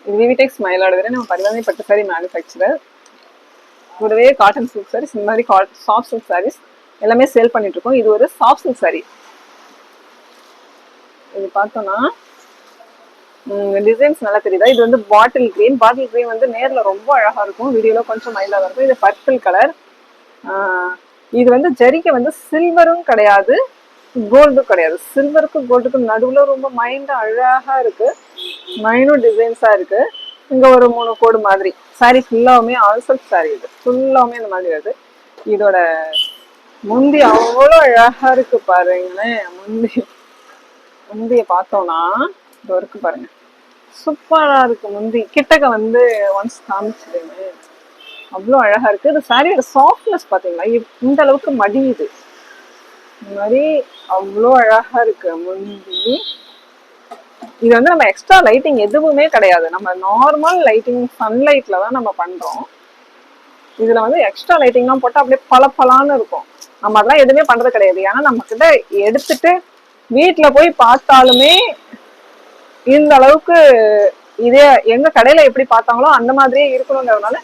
இது விவிடெக்ஸ் மயிலாடுதுறை, நம்ம பரிவாரணி பட்டு சாரி மேனுஃபேக்சரர். கூடவே காட்டன் சில்க் சாரீஸ், இந்த மாதிரி சாஃப்ட் சில்க் சாரீஸ் எல்லாமே சேல் பண்ணிட்டு இருக்கோம். இது ஒரு சாஃப்ட் சில்க் சாரி. இது பார்த்தோம்னா டிசைன்ஸ் நல்லா தெரியுதா? இது வந்து பாட்டில் கிரீன். பாட்டில் கிரீன் வந்து நேர்ல ரொம்ப அழகா இருக்கும், வீடியோல கொஞ்சம் மைல்டா இருக்கும். இது பர்பிள் கலர். இது வந்து ஜரிகை வந்து சில்வரும் கிடையாது, கோல்டும் கிடையாது. சில்வருக்கும் கோல்டுக்கும் நடுவுல ரொம்ப மைண்டா அழகா இருக்கு. மைனூட் டிசைன்ஸா இருக்கு. இங்க ஒரு 3 கோடு மாதிரி. சாரி ஃபுல்லாவுமே ஆல் சில்க் சாரி. இது ஃபுல்லாவுமே இந்த மாதிரி வருது. இதோட முந்தி அவ்வளோ அழகா இருக்கு பாருங்களேன். முந்திய பார்த்தோம்னா இது இருக்கு பாருங்க, சூப்பரா இருக்கு. முந்தி கிட்டக்க வந்து ஒன்ஸ் காமிச்சிடுங்க, அவ்வளோ அழகா இருக்கு. இந்த சாரியோட சாஃப்ட்னஸ் பாத்தீங்களா, இந்த அளவுக்கு மடியுது. இந்த மாதிரி அவ்வளோ அழகா இருக்கு முந்தி. இது வந்து நம்ம எக்ஸ்ட்ரா லைட்டிங் எதுவுமே கிடையாது, நம்ம நார்மல் லைட்டிங் சன்லைட்ல தான் நம்ம பண்றோம். இதுல வந்து எக்ஸ்ட்ரா லைட்டிங்லாம் போட்டா அப்படியே பளபளன்னு இருக்கும். நம்ம அதெல்லாம் எதுவுமே பண்றது கிடையாது. ஏன்னா நம்ம கிட்ட எடுத்துட்டு வீட்டுல போய் பார்த்தாலுமே இந்த அளவுக்கு இதே எங்க கடையில எப்படி பார்த்தாங்களோ அந்த மாதிரியே இருக்கணுங்கிறதுனால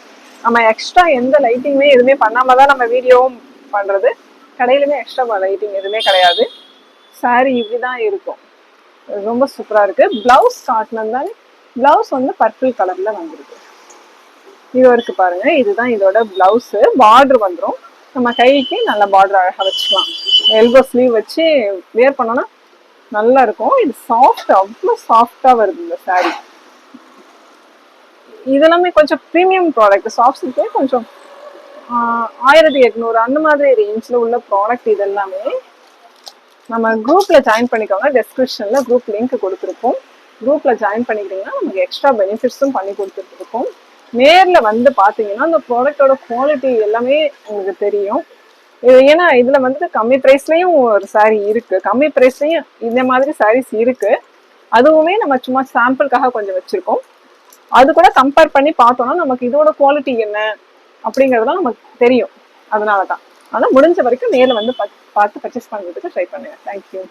நம்ம எக்ஸ்ட்ரா எந்த லைட்டிங்குமே எதுவுமே பண்ணாமதான் நம்ம வீடியோவும் பண்றது. கடையிலுமே எக்ஸ்ட்ரா லைட்டிங் எதுவுமே கிடையாது. சாரி இப்படிதான் இருக்கும். ரொம்ப சூப்பரா இருக்கு. பிளவுஸ் காட்டணும் தானே, பிளவுஸ் வந்து பர்பிள் கலர்ல வந்துருக்கு. இது இருக்கு பாருங்க, இதுதான் இதோட பிளவுஸ். பார்டர் வந்துடும், நம்ம கைக்கு நல்ல பார்டர் அழகா வச்சுக்கலாம். எல்போ ஸ்லீவ் வச்சு வேர் பண்ணோம்னா நல்லா இருக்கும். இது சாஃப்ட், அவ்வளோ சாஃப்டா வருது இந்த சாரி. இதெல்லாமே கொஞ்சம் ப்ரீமியம் ப்ராடக்ட். சாஃப்ட் சில்கே கொஞ்சம் 1800 அந்த மாதிரி ரேஞ்சில் உள்ள ப்ராடக்ட். இதெல்லாமே நம்ம குரூப்ல ஜாயின் பண்ணிக்கோங்க. டெஸ்கிரிப்ஷன்ல குரூப் லிங்க் கொடுத்துருப்போம். குரூப்ல ஜாயின் பண்ணிக்கிட்டீங்கன்னா நமக்கு எக்ஸ்ட்ரா பெனிஃபிட்ஸும் பண்ணி கொடுத்துருக்கோம். நேர்ல வந்து பாத்தீங்கன்னா அந்த ப்ராடக்டோட குவாலிட்டி எல்லாமே உங்களுக்கு தெரியும். ஏன்னா இதுல வந்து கம்மி பிரைஸ்லயும் ஒரு சாரி இருக்கு, கம்மி பிரைஸ்லயும் இந்த மாதிரி சாரீஸ் இருக்கு. அதுவுமே நம்ம சும்மா சாம்பிளுக்காக கொஞ்சம் வச்சிருக்கோம். அது கூட கம்பேர் பண்ணி பார்த்தோம்னா நமக்கு இதோட குவாலிட்டி என்ன அப்படிங்கறதுலாம் நமக்கு தெரியும். அதனாலதான் முடிஞ்ச வரைக்கும் நேர்ல வந்து பார்த்து பர்ச்சேஸ் பண்றதுக்கு ட்ரை பண்ணுங்க. தேங்க்யூ.